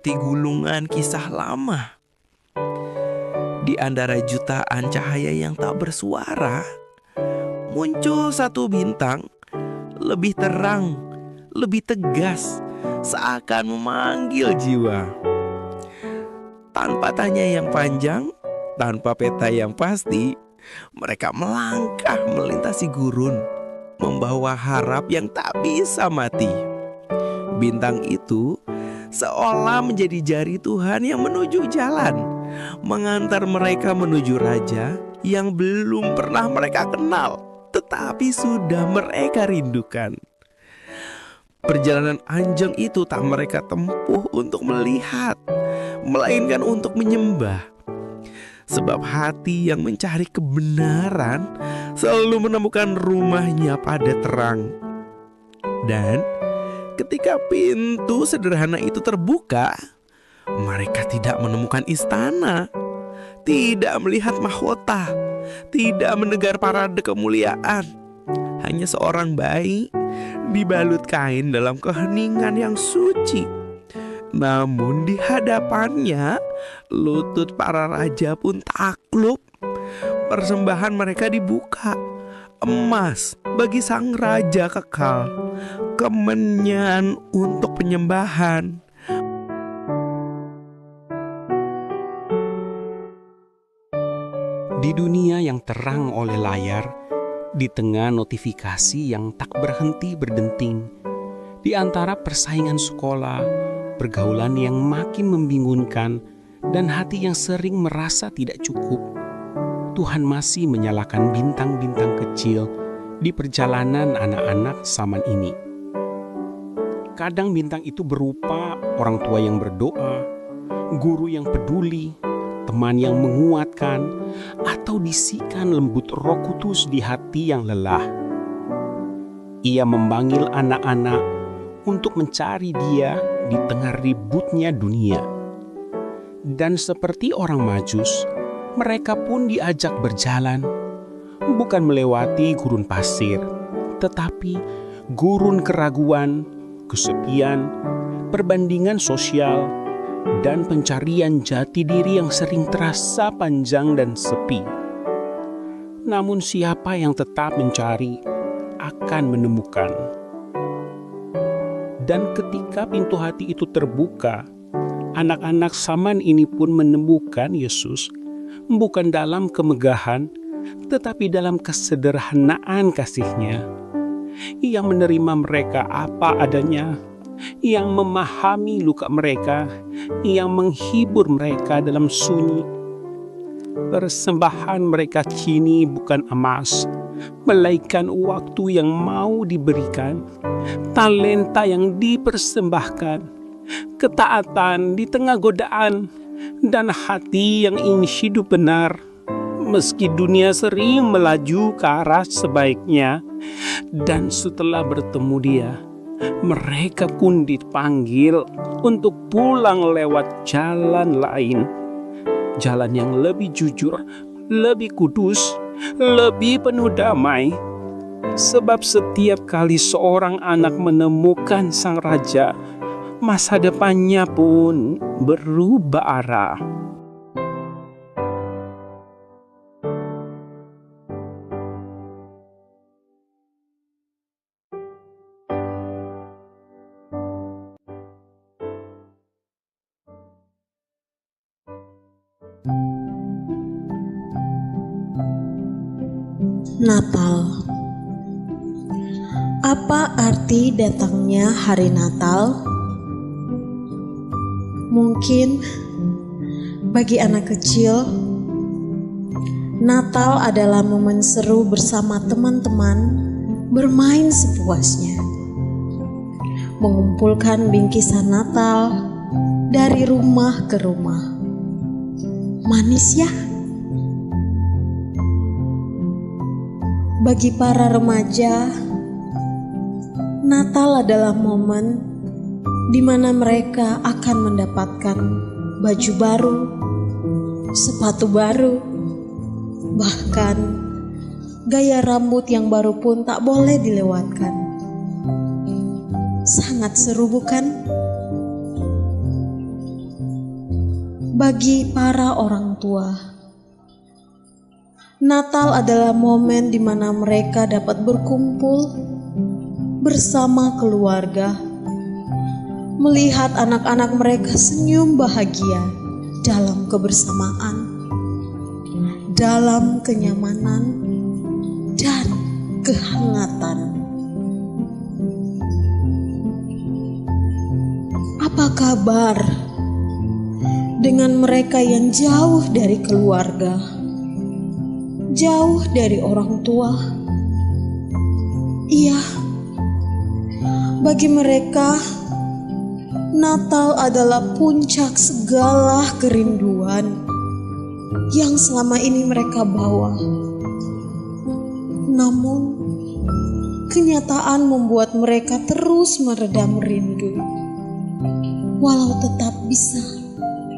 seperti gulungan kisah lama. Di antara jutaan cahaya yang tak bersuara, muncul satu bintang lebih terang, lebih tegas, seakan memanggil jiwa. Tanpa tanya yang panjang, tanpa peta yang pasti, mereka melangkah melintasi gurun, membawa harap yang tak bisa mati. Bintang itu seolah menjadi jari Tuhan yang menuju jalan, mengantar mereka menuju raja yang belum pernah mereka kenal, tetapi sudah mereka rindukan. Perjalanan panjang itu tak mereka tempuh untuk melihat, melainkan untuk menyembah. Sebab hati yang mencari kebenaran selalu menemukan rumahnya pada terang. Dan ketika pintu sederhana itu terbuka, mereka tidak menemukan istana, tidak melihat mahkota, tidak mendengar parade kemuliaan. Hanya seorang bayi dibalut kain dalam keheningan yang suci. Namun di hadapannya, lutut para raja pun takluk. Persembahan mereka dibuka. Emas bagi sang raja kekal, kemenyan untuk penyembahan. Di dunia yang terang oleh layar, di tengah notifikasi yang tak berhenti berdenting, di antara persaingan sekolah, pergaulan yang makin membingungkan, dan hati yang sering merasa tidak cukup, Tuhan masih menyalakan bintang-bintang kecil di perjalanan anak-anak zaman ini. Kadang bintang itu berupa orang tua yang berdoa, guru yang peduli, teman yang menguatkan, atau bisikan lembut Roh Kudus di hati yang lelah. Ia memanggil anak-anak untuk mencari Dia di tengah ributnya dunia. Dan seperti orang Majus, mereka pun diajak berjalan, bukan melewati gurun pasir, tetapi gurun keraguan, kesepian, perbandingan sosial, dan pencarian jati diri yang sering terasa panjang dan sepi. Namun siapa yang tetap mencari akan menemukan. Dan ketika pintu hati itu terbuka, anak-anak zaman ini pun menemukan Yesus, bukan dalam kemegahan, tetapi dalam kesederhanaan kasih-Nya. Ia menerima mereka apa adanya, yang memahami luka mereka, yang menghibur mereka dalam sunyi. Persembahan mereka kini bukan emas, melainkan waktu yang mau diberikan, talenta yang dipersembahkan, ketaatan di tengah godaan, dan hati yang ingin hidup benar. Meski dunia sering melaju ke arah sebaiknya, dan setelah bertemu Dia, mereka pun dipanggil untuk pulang lewat jalan lain. Jalan yang lebih jujur, lebih kudus, lebih penuh damai. Sebab setiap kali seorang anak menemukan sang raja, masa depannya pun berubah arah. Natal. Apa arti datangnya hari Natal? Mungkin bagi anak kecil, Natal adalah momen seru bersama teman-teman, bermain sepuasnya, mengumpulkan bingkisan Natal dari rumah ke rumah. Manis ya? Bagi para remaja, Natal adalah momen di mana mereka akan mendapatkan baju baru, sepatu baru, bahkan gaya rambut yang baru pun tak boleh dilewatkan. Sangat seru bukan? bagi para orang tua. Natal adalah momen di mana mereka dapat berkumpul bersama keluarga, melihat anak-anak mereka senyum bahagia dalam kebersamaan, dalam kenyamanan dan kehangatan. Apa kabar dengan mereka yang jauh dari keluarga, jauh dari orang tua? Iya, bagi mereka Natal adalah puncak segala kerinduan yang selama ini mereka bawa. Namun, kenyataan membuat mereka terus meredam rindu, walau tetap bisa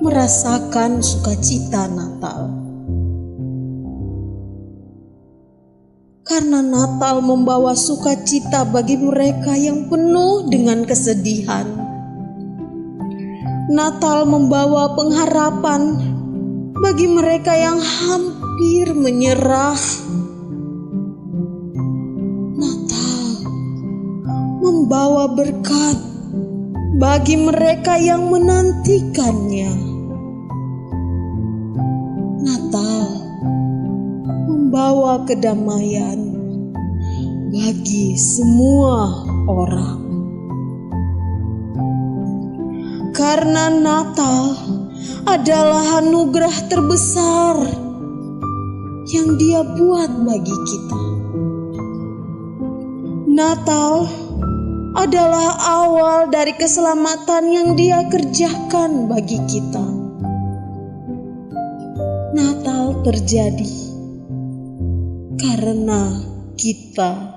merasakan sukacita Natal. Karena Natal membawa sukacita bagi mereka yang penuh dengan kesedihan. Natal membawa pengharapan bagi mereka yang hampir menyerah. Natal membawa berkat bagi mereka yang menantikannya. Natal membawa kedamaian bagi semua orang. Karena Natal adalah anugerah terbesar yang Dia buat bagi kita. Natal adalah awal dari keselamatan yang Dia kerjakan bagi kita. Natal terjadi karena kita